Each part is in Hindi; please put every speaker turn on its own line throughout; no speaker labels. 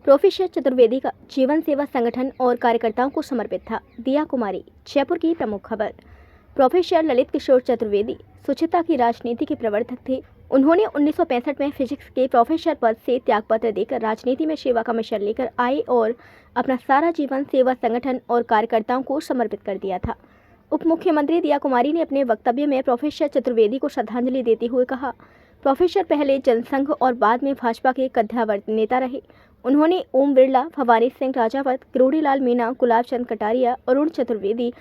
प्रोफेसर चतुर्वेदी का जीवन सेवा संगठन और कार्यकर्ताओं को समर्पित था। दिया कुमारी, जयपुर की प्रमुख खबर। प्रोफेसर ललित किशोर चतुर्वेदी स्वच्छता की राजनीति के प्रवर्तक थे। उन्होंने 1965 में फिजिक्स के प्रोफेसर पद से त्यागपत्र देकर राजनीति में सेवा का मिशन लेकर आए और अपना सारा जीवन सेवा संगठन और कार्यकर्ताओं को समर्पित कर दिया था। उप मुख्यमंत्री दिया कुमारी ने अपने वक्तव्य में प्रोफेसर चतुर्वेदी को श्रद्धांजलि देते हुए कहा, प्रोफेसर पहले जनसंघ और बाद में भाजपा के कद्दावर नेता रहे। उन्होंने ओम बिरला, भवानी सिंह राजावत, किरोड़ीलाल मीणा, गुलाब चंद कटारिया, अरुण चतुर्वेदी,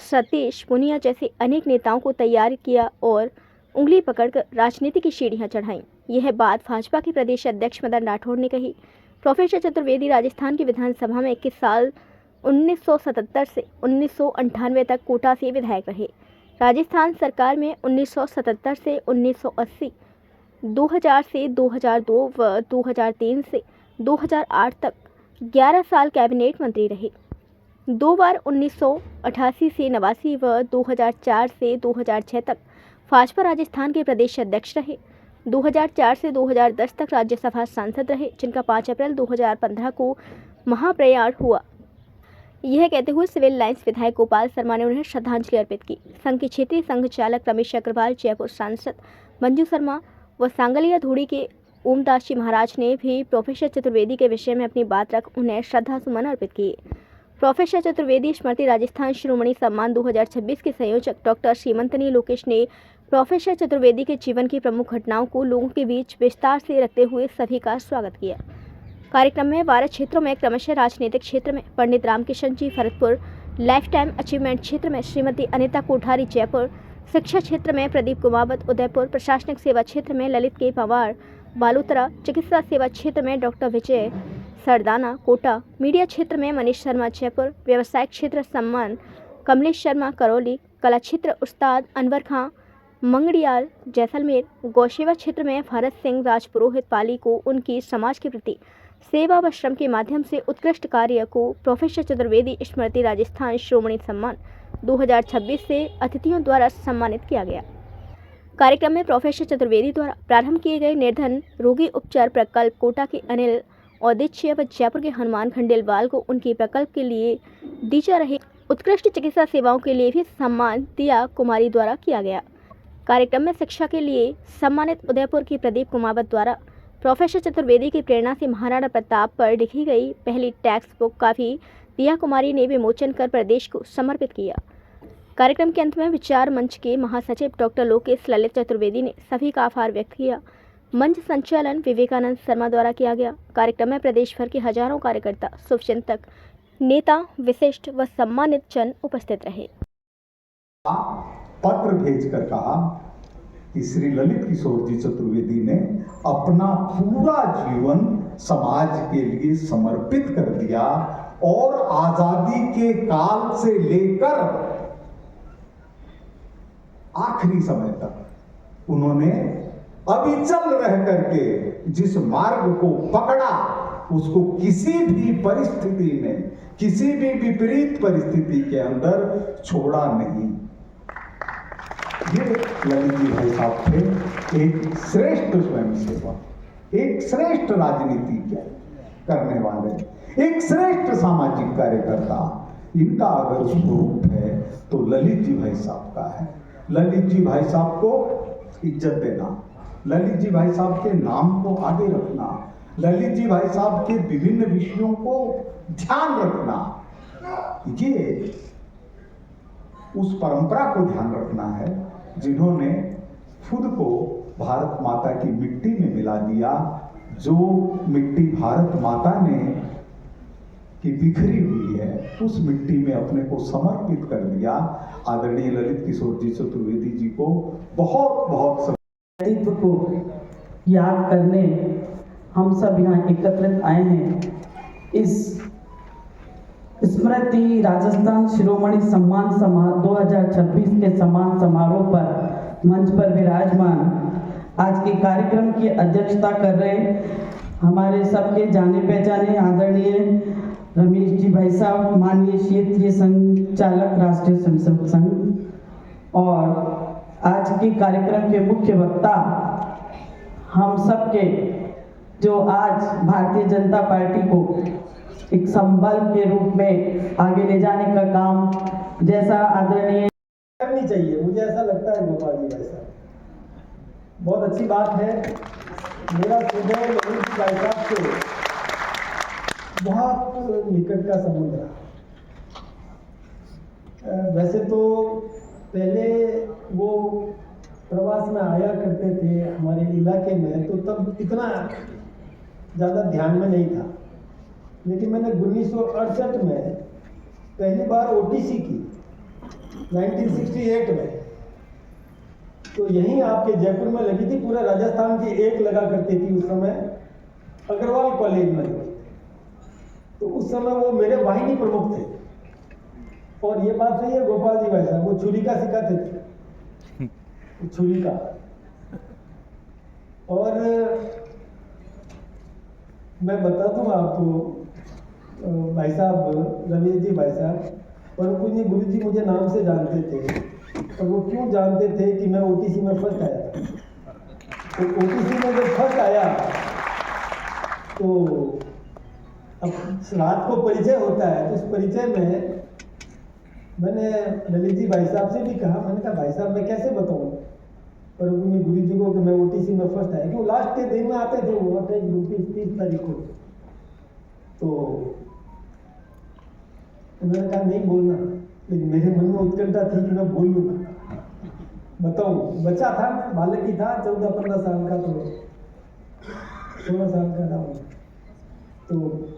सतीश पुनिया जैसे अनेक नेताओं को तैयार किया और उंगली पकड़कर राजनीति की सीढ़ियां चढ़ाईं। यह बात भाजपा के प्रदेश अध्यक्ष मदन राठौड़ ने कही। प्रोफेसर चतुर्वेदी राजस्थान की विधानसभा में 21 साल 1977 से 1998 तक कोटा से विधायक रहे। राजस्थान सरकार में 1977 से 1980, 2000 से 2002 व 2003 से 2008 तक 11 साल कैबिनेट मंत्री रहे। 2 बार 1988 से 89 व 2004 से 2006 तक भाजपा राजस्थान के प्रदेश अध्यक्ष रहे। 2004 से 2010 तक राज्यसभा सांसद रहे, जिनका 5 अप्रैल 2015 को महाप्रयाण हुआ। यह कहते हुए सिविल लाइंस विधायक गोपाल शर्मा ने उन्हें श्रद्धांजलि अर्पित की। संघ के क्षेत्रीय संघ चालक रमेश अग्रवाल, जयपुर सांसद मंजू शर्मा व सांगलिया धूड़ी के ओमदास जी महाराज ने भी प्रोफेसर चतुर्वेदी के विषय में अपनी बात रख उन्हें श्रद्धा सुमन अर्पित किए। प्रोफेसर चतुर्वेदी स्मृति राजस्थान शिरोमणि सम्मान 2026 के संयोजक डॉक्टर श्रीमंतनी लोकेश ने प्रोफेसर चतुर्वेदी के जीवन की प्रमुख घटनाओं को लोगों के बीच विस्तार से रखते हुए सभी का स्वागत किया। कार्यक्रम में 12 क्षेत्रों में क्रमशः राजनीतिक क्षेत्र में पंडित रामकिशन जी भरतपुर, लाइफ टाइम अचीवमेंट क्षेत्र में श्रीमती अनिता कोठारी जयपुर, शिक्षा क्षेत्र में प्रदीप कुमावत उदयपुर, प्रशासनिक सेवा क्षेत्र में ललित के पवार बालूतरा, चिकित्सा सेवा क्षेत्र में डॉक्टर विजय सरदाना कोटा, मीडिया क्षेत्र में मनीष शर्मा जयपुर, व्यवसायिक क्षेत्र सम्मान कमलेश शर्मा करौली, कला क्षेत्र उस्ताद अनवर खां मंगड़ियाल जैसलमेर, गौसेवा क्षेत्र में भरत सिंह राजपुरोहित पाली को उनकी समाज के प्रति सेवा व श्रम के माध्यम से उत्कृष्ट कार्य को प्रोफेसर चतुर्वेदी स्मृति राजस्थान श्रोमणी सम्मान 2026 से अतिथियों द्वारा सम्मानित किया गया। कार्यक्रम में प्रोफेसर चतुर्वेदी द्वारा प्रारंभ किए गए निर्धन रोगी उपचार प्रकल्प, कोटा के अनिल औदिच्य व जयपुर के हनुमान खंडेलवाल को उनके प्रकल्प के लिए दी जा रही उत्कृष्ट चिकित्सा सेवाओं के लिए भी सम्मान दिया कुमारी द्वारा किया गया। कार्यक्रम में शिक्षा के लिए सम्मानित उदयपुर की प्रदीप कुमावत द्वारा प्रोफेसर चतुर्वेदी की प्रेरणा से महाराणा प्रताप पर लिखी गई पहली टेक्स्ट बुक का भी दिया कुमारी ने विमोचन कर प्रदेश को समर्पित किया। कार्यक्रम के अंत में विचार मंच के महासचिव डॉक्टर लोकेश ललित चतुर्वेदी ने सभी का आभार व्यक्त किया। मंच संचालन विवेकानंद शर्मा द्वारा किया गया। कार्यक्रम में प्रदेश भर के हजारों कार्यकर्ता, शुभचिंतक, नेता, विशिष्ट व सम्मानित जन उपस्थित रहे।
पत्र भेजकर कहा कि श्री ललित किशोर जी चतुर्वेदी ने अपना पूरा जीवन समाज के लिए समर्पित कर दिया और आजादी के काल से लेकर आखिरी समय तक उन्होंने अविचल रह करके जिस मार्ग को पकड़ा उसको किसी भी परिस्थिति में, किसी भी विपरीत परिस्थिति के अंदर छोड़ा नहीं। ये ललित जी भाई साहब थे एक श्रेष्ठ स्वयंसेवक, एक श्रेष्ठ राजनीति करने वाले, एक श्रेष्ठ सामाजिक कार्यकर्ता। इनका अगर स्वरूप है तो ललित जी भाई साहब का है। ललित जी भाई साहब को इज्जत देना, ललित जी भाई साहब के नाम को आगे रखना, ललित जी भाई साहब के विभिन्न विषयों को ध्यान रखना, ये उस परंपरा को ध्यान रखना है जिन्होंने खुद को भारत माता की मिट्टी में मिला दिया। जो मिट्टी भारत माता ने की बिखरी हुई है उस मिट्टी में अपने को समर्पित कर दिया। आदरणीय ललित किशोर जी चतुर्वेदी जी को बहुत बहुत
व्यक्तित्व को याद करने हम सब यहाँ एकत्रित आए हैं। इस स्मृति राजस्थान शिरोमणि सम्मान समारोह 2026 के सम्मान समारोह पर मंच पर विराजमान आज के कार्यक्रम की अध्यक्षता कर रहे हमारे सबके जाने पहचाने आदरणीय रमेश जी भाई साहब, माननीय क्षेत्रीय संचालक राष्ट्रीय स्वयंसेवक संघ, और आज के कार्यक्रम के मुख्य वक्ता हम सबके जो आज भारतीय जनता पार्टी को एक संबल के रूप में आगे ले जाने का काम जैसा आदरणीय
करनी चाहिए, मुझे ऐसा लगता है गोपाल जी भाई साहब। बहुत अच्छी बात है। मेरा सुबह ललित जी भाई साहब से बहुत निकट का संबंध रहा। वैसे तो पहले वो प्रवास में आया करते थे हमारे इलाके में, तो तब इतना ज़्यादा ध्यान में नहीं था, लेकिन मैंने 1968 में पहली बार ओटीसी की 1968 में, तो यहीं आपके जयपुर में लगी थी। पूरा राजस्थान की एक लगा करती थी उस समय, अग्रवाल कॉलेज में लगी। तो उस समय वो मेरे वाहिनी प्रमुख थे। और ये बात सही है गोपाल जी भाई साहब, वो छुरी का सिखाते थे, छुरी का। और मैं बता दूं आपको भाई साहब, रवि जी भाई साहब, और पूज्य गुरु जी मुझे नाम से जानते थे। और वो क्यों जानते थे कि मैं ओटीसी में फर्स्ट आया था। तो ओटीसी में जब फर्स्ट आया तो अब रात को परिचय होता है, तो उस परिचय में मैंने ललित जी भाई साहब से भी कहा, मैंने कहा भाई साहब मैं कैसे बताऊं पर अपने गुरु जी को कि मैं ओटीसी में फर्स्ट आया, क्यों लास्ट के दिन में आते थे वो 30 तारीख को। तो उन्होंने कहा नहीं बोलना, लेकिन मेरे मन में उत्कंठा थी कि मैं बोल लूँगा, बताऊँ। बच्चा था, बालक ही था, 14-15 साल का, तो 16 साल का था। तो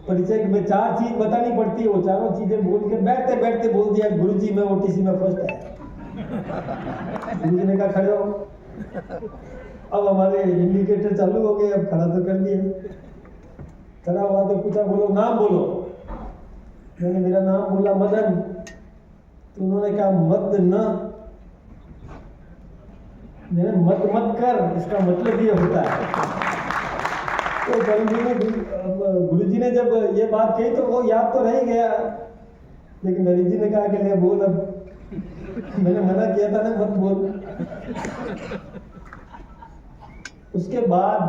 परिचय में 4 चीज बतानी पड़ती है, वो चारों चीजें बोल के बैठते बैठते बोल दिया गुरुजी मैं ओटीसी में फर्स्ट आया। गुरुजी ने कहा खड़े हो। अब हमारे इंडिकेटर चालू हो गए, अब खड़ा तो कर दिया। खड़ा हुआ तो पूछा बोलो नाम बोलो। मैंने मेरा नाम बोला मदन। तो उन्होंने कहा मत न, मैंने मत मत कर, इसका मतलब ये होता है। तो गुरुजी ने जब ये बात कही तो वो याद तो रह गया, लेकिन ललित जी ने कहा कि ले बोल, अब मैंने मना किया था ना मत बोल। उसके बाद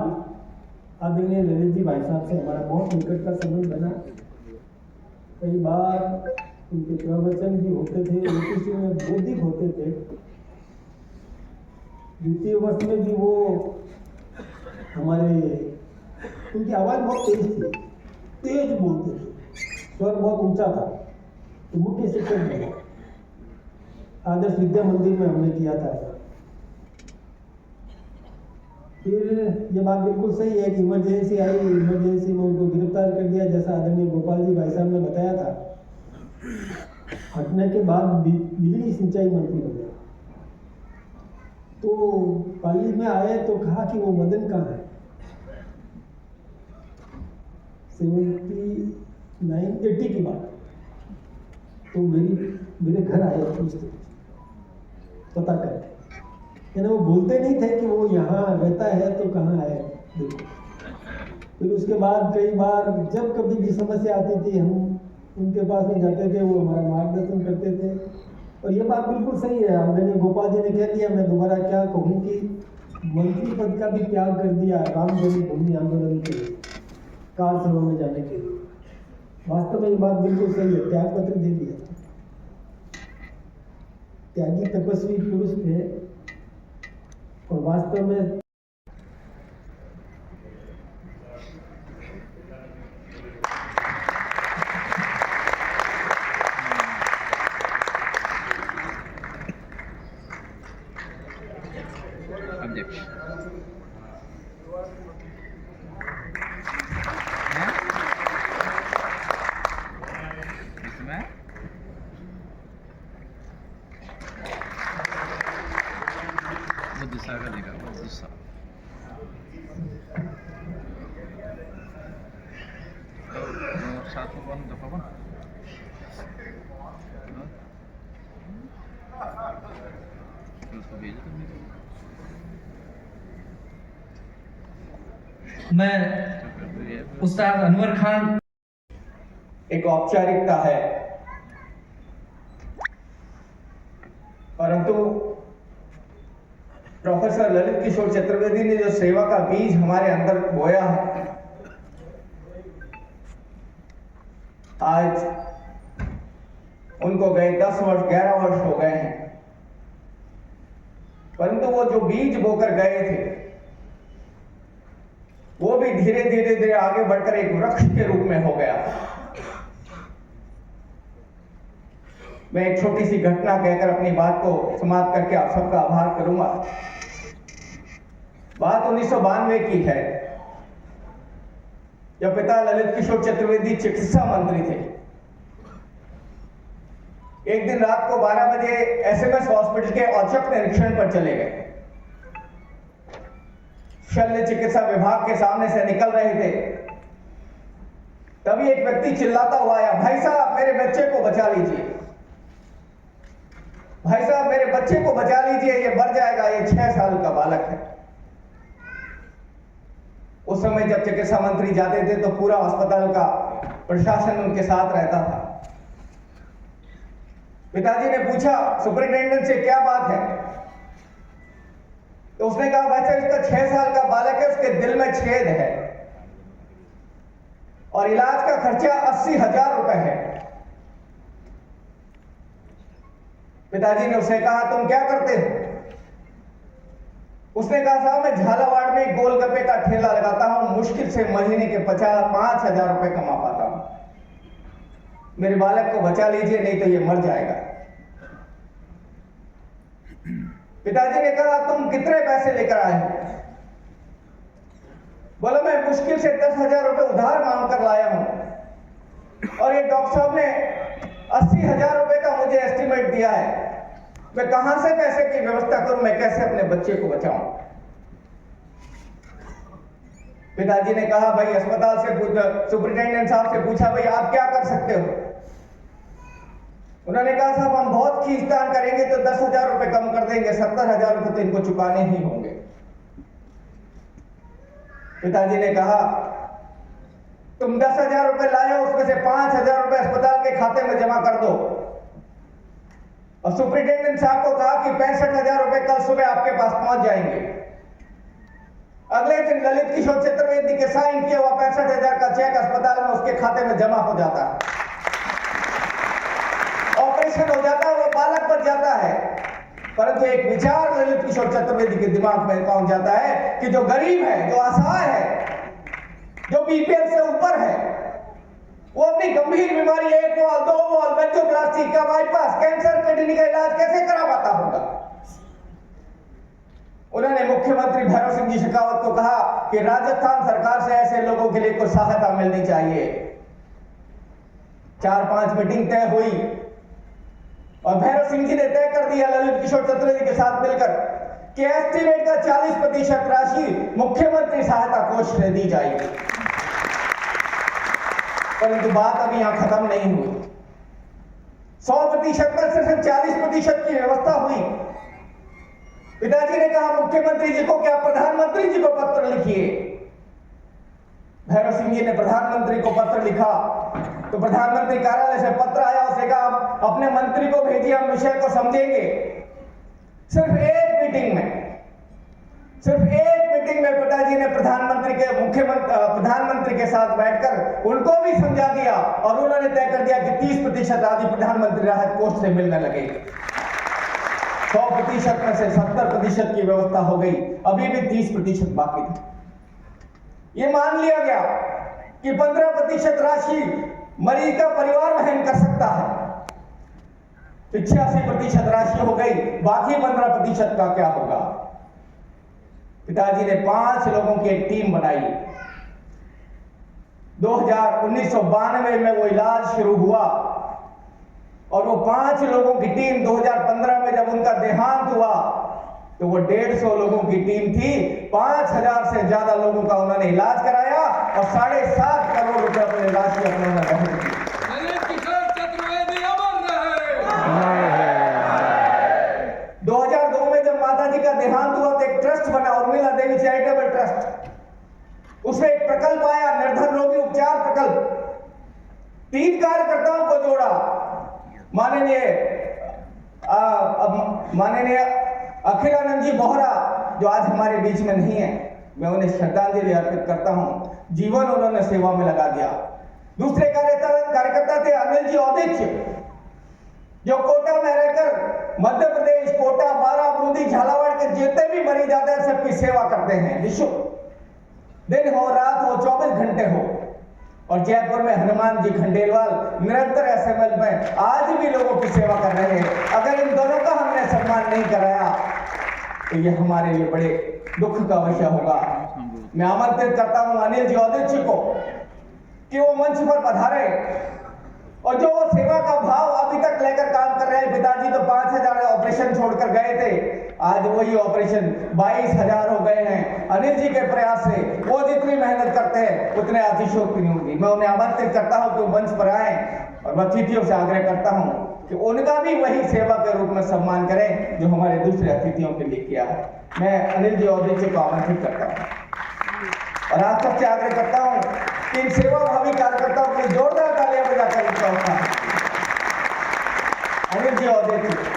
आदरणीय ललित जी भाई साहब से हमारा बहुत निकट का संबंध बना। कई बार उनके प्रवचन भी होते थे, ओटीसी में बौद्धिक होते थे। द्वितीय वर्ष में भी वो हमारे, उनकी आवाज बहुत तेज थी, तेज बोलते थे, स्वर बहुत ऊंचा था। तो मुख्य शिक्षक बने, आदर्श विद्या मंदिर में हमने किया था ऐसा। फिर ये बात बिल्कुल सही है कि इमरजेंसी आई, इमरजेंसी में उनको गिरफ्तार कर दिया, जैसा आदरणीय गोपाल जी भाई साहब ने बताया था। हटने के बाद बिजली सिंचाई मंत्री बने। तो पाली में आए तो कहा कि वो मदन कहाँ है। 79-80 की बात। तो मेरे घर आए पूछते पता करके, यानी वो बोलते नहीं थे कि वो यहाँ रहता है तो कहाँ है देखो। फिर उसके बाद कई बार जब कभी भी समस्या आती थी हम उनके पास में जाते थे, वो हमारा मार्गदर्शन करते थे। और ये बात बिल्कुल सही है, आदरणीय गोपाल जी ने कह दिया, मैं दोबारा क्या कहूँ कि मंत्री पद का भी त्याग कर दिया राम जन्मभूमि आंदोलन के लिए, काल सभा में जाने के लिए। वास्तव में ये बात बिल्कुल सही है, त्याग पत्र दे दिया। त्यागी तपस्वी पुरुष थे और वास्तव में
मैं उस्ताद अनवर खान,
एक औपचारिकता है, परंतु प्रोफेसर ललित किशोर चतुर्वेदी ने जो सेवा का बीज हमारे अंदर बोया है आज उनको गए 10 वर्ष 11 वर्ष हो गए हैं, परंतु वो जो बीज बोकर गए थे वो भी धीरे धीरे धीरे आगे बढ़कर एक वृक्ष के रूप में हो गया। मैं एक छोटी सी घटना कहकर अपनी बात को समाप्त करके आप सबका आभार करूंगा। बात 1992 की है, जब पिता ललित किशोर चतुर्वेदी चिकित्सा मंत्री थे। एक दिन रात को 12 बजे एसएमएस हॉस्पिटल के औचक निरीक्षण पर चले गए। शल्य चिकित्सा विभाग के सामने से निकल रहे थे, तभी एक व्यक्ति चिल्लाता हुआ आया, भाई साहब मेरे बच्चे को बचा लीजिए, भाई साहब मेरे बच्चे को बचा लीजिए, ये मर जाएगा, ये 6 साल का बालक है। उस समय जब चिकित्सा मंत्री जाते थे तो पूरा अस्पताल का प्रशासन उनके साथ रहता था। पिताजी ने पूछा सुपरिटेंडेंट से, क्या बात है? तो उसने कहा, बच्चा इसका 6 साल का बालक है, उसके दिल में छेद है और इलाज का खर्चा 80,000 रुपए है। पिताजी ने उसे कहा, तुम क्या करते हो? उसने कहा, साहब मैं झालावाड़ में गोलगप्पे का ठेला लगाता हूं, मुश्किल से महीने के 5,000 रुपए कमा पाता हूं, मेरे बालक को बचा लीजिए नहीं तो ये मर जाएगा। पिताजी ने कहा, तुम कितने पैसे लेकर आए हो? बोला, मैं मुश्किल से 10,000 रुपए उधार मांग कर लाया हूं और ये डॉक्टर साहब ने 80,000 रुपए का मुझे एस्टिमेट दिया है, मैं कहां से पैसे की व्यवस्था करूं, मैं कैसे अपने बच्चे को बचाऊं? पिताजी ने कहा, भाई अस्पताल से सुपरिटेंडेंट साहब से पूछा, भाई आप क्या कर सकते हो? उन्होंने कहा, साहब हम बहुत खींचतान करेंगे तो 10,000 रुपए कम कर देंगे, 70,000 रुपए तो इनको चुकाने ही होंगे। पिताजी ने कहा, तुम 10,000 रुपए लाए हो, उसमें से 5,000 रुपए अस्पताल के खाते में जमा कर दो। और सुपरिटेंडेंट साहब को कहा कि 65,000 रुपए कल सुबह आपके पास पहुंच जाएंगे। अगले दिन ललित किशोर चतुर्वेदी के साइन किया हुआ 65,000 का चेक अस्पताल में उसके खाते में जमा हो जाता है, ऑपरेशन हो जाता है, वो बालक बच जाता है। परंतु एक विचार ललित किशोर चतुर्वेदी के दिमाग में पहुंच जाता है कि जो गरीब है, जो असहाय है, जो बीपीएल से ऊपर है, वो अपनी गंभीर बीमारी 1 वॉल 2 वॉल बेंचोप्लास्टी का बाईपास कैंसर किडनी का इलाज कैसे करा पाता होगा? उन्होंने मुख्यमंत्री भैरव सिंह जी शेखावत को कहा कि राजस्थान सरकार से ऐसे लोगों के लिए कुछ सहायता मिलनी चाहिए। 4-5 मीटिंग तय हुई और भैरव सिंह जी ने तय कर दिया ललित किशोर चतुर्वेदी के साथ मिलकर कि एस्टीमेट का 40% राशि मुख्यमंत्री सहायता कोष से दी जाएगी। परंतु बात अभी यहां खत्म नहीं हुई। 100% में सिर्फ 40% की व्यवस्था हुई। पिताजी ने कहा, मुख्यमंत्री जी को क्या प्रधानमंत्री जी को पत्र लिखिए। भैरव सिंह जी ने प्रधानमंत्री को पत्र लिखा तो प्रधानमंत्री कार्यालय से पत्र आया, उसने कहा अपने मंत्री को भेजिए, हम विषय को समझेंगे। सिर्फ एक मीटिंग में पिताजी ने प्रधानमंत्री के साथ बैठकर उनको भी समझा दिया और उन्होंने तय कर दिया कि 30% राशि प्रधानमंत्री राहत कोष से मिलने लगेगी। 100% में से 70% की व्यवस्था हो गई, अभी भी 30% बाकी थी। ये मान लिया गया कि 15% राशि मरीज का परिवार वहन कर सकता है, 85% राशि हो गई, बाकी 15% का क्या होगा? पिताजी ने 5 लोगों की एक टीम बनाई। 1992 में वो इलाज शुरू हुआ और वो 5 लोगों की टीम 2015 में जब उनका देहांत हुआ तो वो 150 लोगों की टीम थी। 5,000 से ज्यादा लोगों का उन्होंने इलाज कराया और 7.5 करोड़ रुपए अपने राशि अपने बहन की। 2002 में जब माता जी का देहांत हुआ तो एक ट्रस्ट बना, उर्मिला देवी चैरिटेबल ट्रस्ट। उसमें एक प्रकल्प आया, निर्धन रोगी उपचार प्रकल्प। 3 कार्यकर्ताओं को जोड़ा, माननीय अखिलानंद जी बोहरा जो आज हमारे बीच में नहीं है, मैं उन्हें श्रद्धांजलि अर्पित करता हूं। जीवन उन्होंने सेवा में लगा दिया। दूसरे कार्यकर्ता थे अनिल जी औदित्य, जो कोटा में रहकर मध्य प्रदेश, कोटा, बारा, बूंदी, झालावाड़ के जितने भी मरीज आते हैं सबकी सेवा करते हैं निःशुल्क, दिन हो रात हो 24 घंटे हो। और जयपुर में हनुमान जी खंडेलवाल निरंतर एसएमएल में आज भी लोगों की सेवा कर रहे हैं। अगर इन दोनों का हमने सम्मान नहीं कराया तो ये हमारे लिए बड़े दुख का विषय होगा। मैं आमंत्रित करता हूं अनिल जी औदित्य को कि वो मंच पर पधारे और जो वो सेवा का भाव अभी तक लेकर काम कर रहे हैं। पिताजी तो 5,000 ऑपरेशन छोड़कर गए थे, आज वही ऑपरेशन 22,000 हो गए हैं। अनिल जी के प्रयास से वो जितनी मेहनत करते हैं उतने अतिशयोक्ति नहीं होगी। मैं उन्हें आमंत्रित करता हूं कि वो मंच पर आए और मैं अतिथियों से आग्रह करता हूं कि उनका भी वही सेवा के रूप में सम्मान करें जो हमारे दूसरे अतिथियों के लिए किया है। मैं अनिल जी औदित्य को आमंत्रित करता हूं और आप सबसे आग्रह करता हूं कि इन सेवाभावी कार्यकर्ताओं के लिए जोरदार तालियां बजाकर इनका उत्साह। अनिल जी औदित्य।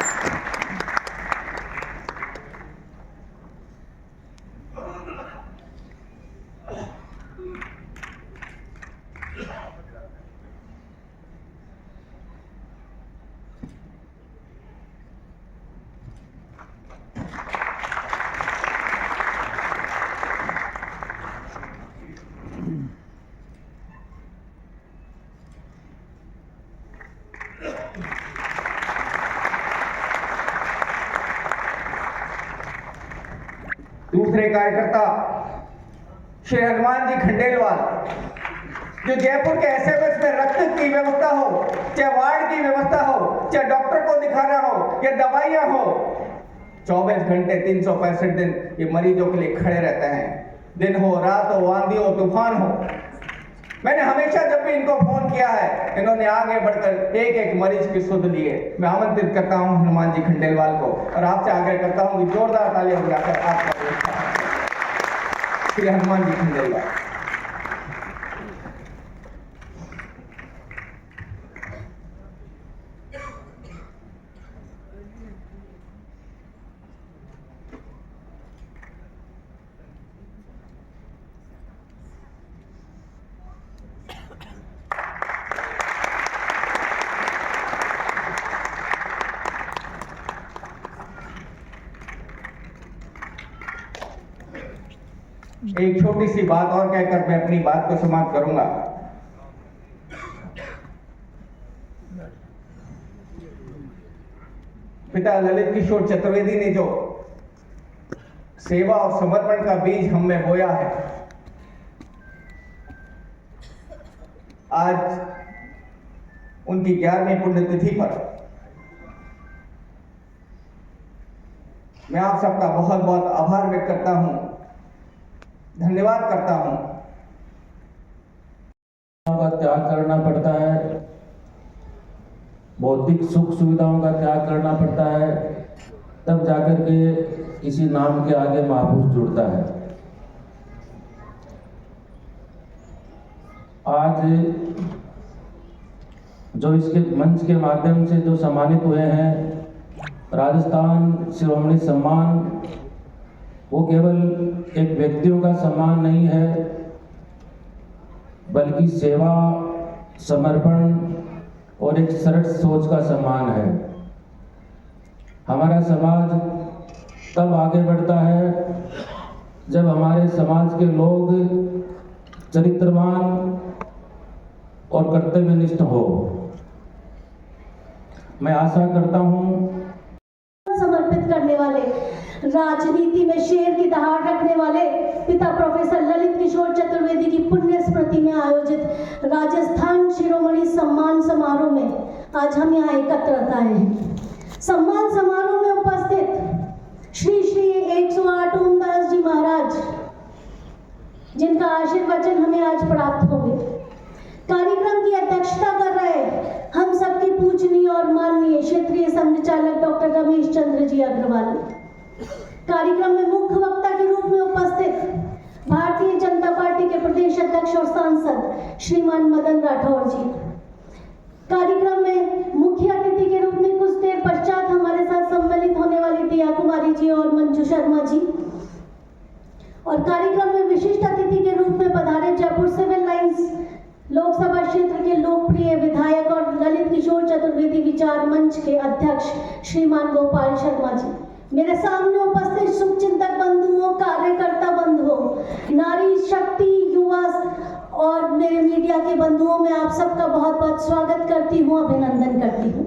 दूसरे कार्यकर्ता श्री हनुमान जी खंडेलवाल, जो जयपुर के एसएमएस में रक्त की व्यवस्था हो, चाहे वार्ड की व्यवस्था हो, चाहे डॉक्टर को दिखाना हो या दवाइयां हो, 24 घंटे 365 दिन ये मरीजों के लिए खड़े रहते हैं। दिन हो रात हो, आंधी हो, तूफान हो। मैंने हमेशा जब भी इनको फोन किया है इन्होंने आगे बढ़कर एक एक मरीज की सुध ली है। मैं आमंत्रित करता हूं हनुमान जी खंडेलवाल को और आपसे आग्रह करता हूं कि जोरदार तालियां बजाकर आपका श्री हनुमान जी खंडेलवाल। एक छोटी सी बात और कहकर मैं अपनी बात को समाप्त करूंगा। पिता ललित किशोर चतुर्वेदी ने जो सेवा और समर्पण का बीज हम में बोया है, आज उनकी 11वीं पुण्यतिथि पर मैं आप सबका बहुत बहुत आभार व्यक्त करता हूं, धन्यवाद करता हूं।
का त्याग करना पड़ता है, भौतिक सुख सुविधाओं का त्याग करना पड़ता है, तब जाकर के किसी नाम के आगे महापुरुष जुड़ता है। आज जो इसके मंच के माध्यम से जो सम्मानित हुए हैं, राजस्थान शिरोमणि सम्मान, वो केवल एक व्यक्तियों का सम्मान नहीं है, बल्कि सेवा, समर्पण और एक सरल सोच का सम्मान है। हमारा समाज तब आगे बढ़ता है जब हमारे समाज के लोग चरित्रवान और कर्तव्यनिष्ठ हो। मैं आशा करता हूँ
समर्पित करने वाले, राजनीति में शेर की दहाड़ रखने वाले पिता प्रोफेसर ललित किशोर चतुर्वेदी की पुण्य स्मृति में आयोजित राजस्थान शिरोमणि सम्मान समारोह में आज हम यहाँ एकत्र आए हैं। सम्मान समारोह में उपस्थित श्री श्री 108 ओमदास जी महाराज, जिनका आशीर्वचन हमें आज प्राप्त होंगे, कार्यक्रम की अध्यक्षता कर रहे हम सबके पूजनीय और माननीय क्षेत्रीय संचालक डॉक्टर रमेश चंद्र जी अग्रवाल, कार्यक्रम में मुख्य वक्ता के रूप में उपस्थित भारतीय जनता पार्टी के प्रदेश अध्यक्ष और सांसद श्रीमान मदन राठौर जी, कार्यक्रम में मुख्य अतिथि के रूप में कुछ देर पश्चात हमारे साथ सम्मिलित होने वाली दिया कुमारी जी और मंजू शर्मा जी, और कार्यक्रम में विशिष्ट अतिथि के रूप में पधारे जयपुर सिविल लाइंस विचार मंच के अध्यक्ष श्रीमान गोपाल शर्मा जी, मेरे सामने उपस्थित शुभचिंतक बंधुओं, कार्यकर्ता बंधुओं, नारी शक्ति, युवा और मेरे मीडिया के बंधुओं, मैं आप सबका बहुत बहुत स्वागत करती हूँ, अभिनंदन करती हूँ।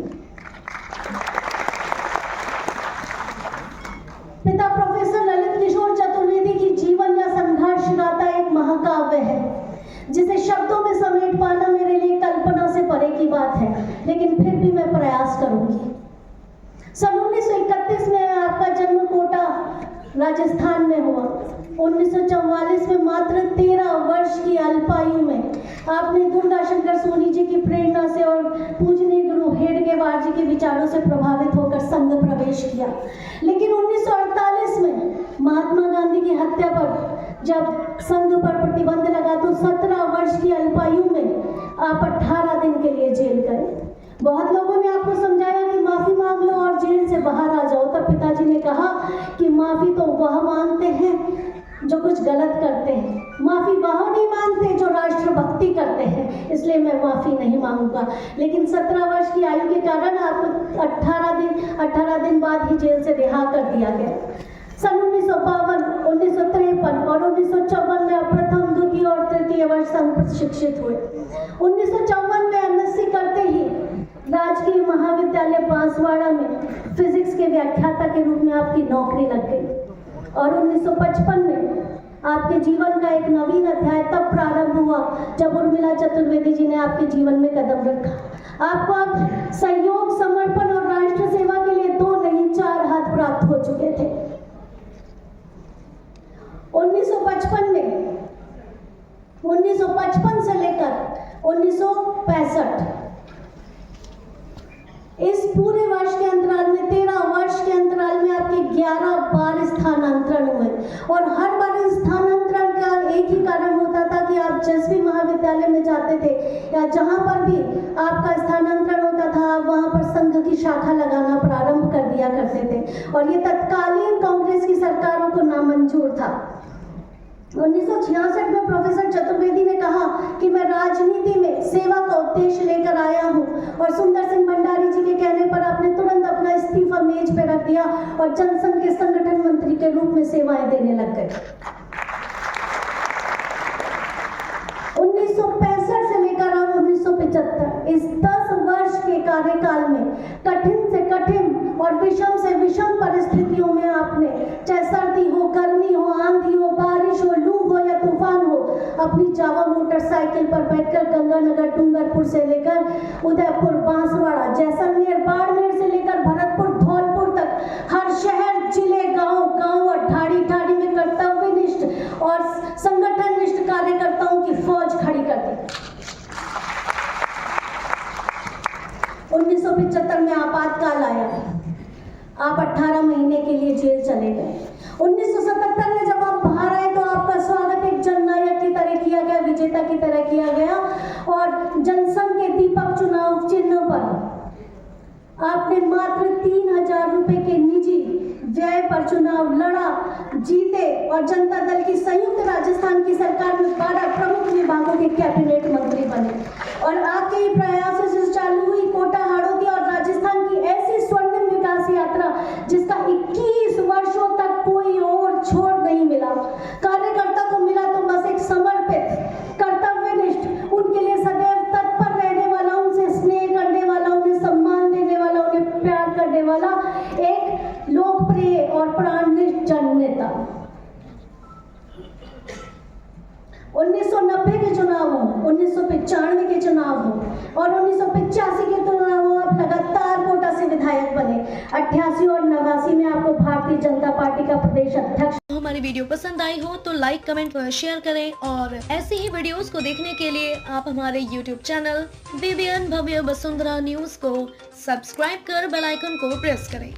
पिता प्रोफेसर ललित किशोर चतुर्वेदी की जीवन या संघर्ष गाथा एक महाकाव्य है जिसे शब्दों में समेट पाना मेरे लिए कल्पना से परे की बात है, लेकिन फिर भी मैं प्रयास करूंगी। सन 1931 में आपका जन्म कोटा राजस्थान में हुआ। 1944 में मात्र 13 वर्ष की अल्पायु में आपने दुर्गा शंकर सोनी जी की प्रेरणा से और पूजनीय गुरु हेडगेवार जी के विचारों से प्रभावित होकर संघ प्रवेश किया। लेकिन 1948 में महात्मा गांधी की हत्या पर जब संघ पर प्रतिबंध लगा तो 17 वर्ष की अल्पायु में आप 18 दिन के लिए जेल गए। बहुत लोगों ने आपको समझाया कि माफी मांग लो और जेल से बाहर आ जाओ। तब पिताजी ने कहा कि माफी तो वह मांगते हैं जो कुछ गलत करते हैं, माफी वह नहीं मांगते जो राष्ट्रभक्ति करते हैं, इसलिए मैं माफी नहीं मांगूंगा। लेकिन 17 वर्ष की आयु के कारण आपको 18 दिन बाद ही जेल से रिहा कर दिया गया। सन 1952, 1953 और 1954 में प्रथम, द्वितीय और तृतीय वर्ष संघ प्रशिक्षित हुए। 1954 में एमएससी करते ही राजकीय महाविद्यालय बांसवाड़ा में फिजिक्स के व्याख्याता के रूप में आपकी नौकरी लग गई और 1955 में आपके जीवन का एक नवीन अध्याय तब प्रारंभ हुआ जब उर्मिला चतुर्वेदी जी ने आपके जीवन में कदम रखा। आपको अब सहयोग, समर्पण और राष्ट्र सेवा के लिए 2 नहीं 4 हाथ प्राप्त हो चुके थे। 1955 से लेकर 1965 इस पूरे वर्ष के अंतराल में 13 वर्ष के अंतराल में आपके 11 बार स्थानांतरण हुए और हर बार स्थानांतरण का एक ही कारण होता था कि आप जिस भी महाविद्यालय में जाते थे या जहां पर भी आपका स्थानांतरण होता था आप वहां पर संघ की शाखा लगाना प्रारंभ कर दिया करते थे और ये तत्कालीन कांग्रेस की सरकारों को नामंजूर था। 1966 में प्रोफेसर चतुर्वेदी ने कहा कि मैं राजनीति में सेवा का उद्देश्य लेकर आया हूं और सुंदर सिंह भंडारी जी के कहने पर आपने तुरंत अपना इस्तीफा मेज पे रख दिया और जनसंघ के संगठन मंत्री के रूप में सेवाएं देने लग गए। 1965 से लेकर और 1975 इस 10 वर्ष के कार्यकाल में कठिन से कठिन और विषम से विषम परिस्थितियों में आपने, चाहे सर्दी हो, गर्मी हो, आंधी हो, बारिश हो, लू हो या तूफान हो, अपनी जावा मोटरसाइकिल पर बैठकर गंगानगर, डूंगरपुर से लेकर उदयपुर, बांसवाड़ा, जैसलमेर, बाड़मेर से लेकर भरतपुर, धौलपुर तक हर शहर, जिले, गांव और ठाड़ी ठाड़ी में कर्तव्यनिष्ठ और संगठननिष्ठ कार्यकर्ताओं की फौज खड़ी कर दी। 1975 में आपातकाल आया, आप 18 महीने के लिए जेल चले गए। 1977 में जब आप बाहर आए तो आपका स्वागत एक जननायक की तरह किया गया, विजेता की तरह किया गया और जनसंघ के दीपक चुनाव चिन्ह पर आपने मात्र 3000 रुपए के निजी व्यय पर चुनाव लड़ा, जीते और जनता दल की संयुक्त राजस्थान की सरकार में 12 प्रमुख विभागों के कैबिनेट मंत्री बने और आपके ही प्रयासों से चालू हुई कोटा हाड़ौती और राजस्थान की ऐसी स्वर्णिम विकास यात्रा जिसका 21 वर्षों तक कोई और छोड़ नहीं मिला। कार्यकर्ता को मिला तो बस एक समर्पित, कर्तव्यनिष्ठ, उनके लिए सदैव तत्पर रहने वाला, उनसे स्नेह करने वाला, उन्हें सम्मान देने वाला, उन्हें प्यार करने वाला एक लोकप्रिय और प्राणनिष्ठ जननेता। 1990 के चुनाव हो, 1995 के चुनाव हो और 1985 के चुनाव हो, आप लगातार कोटा से विधायक बने। 88 और 89 में आपको भारतीय जनता पार्टी का प्रदेश अध्यक्ष।
हमारी वीडियो पसंद आई हो तो लाइक, कमेंट और शेयर करें और ऐसी ही वीडियोस को देखने के लिए आप हमारे YouTube चैनल BBN भव्य वसुंधरा न्यूज को सब्सक्राइब कर बेल आइकन को प्रेस करें।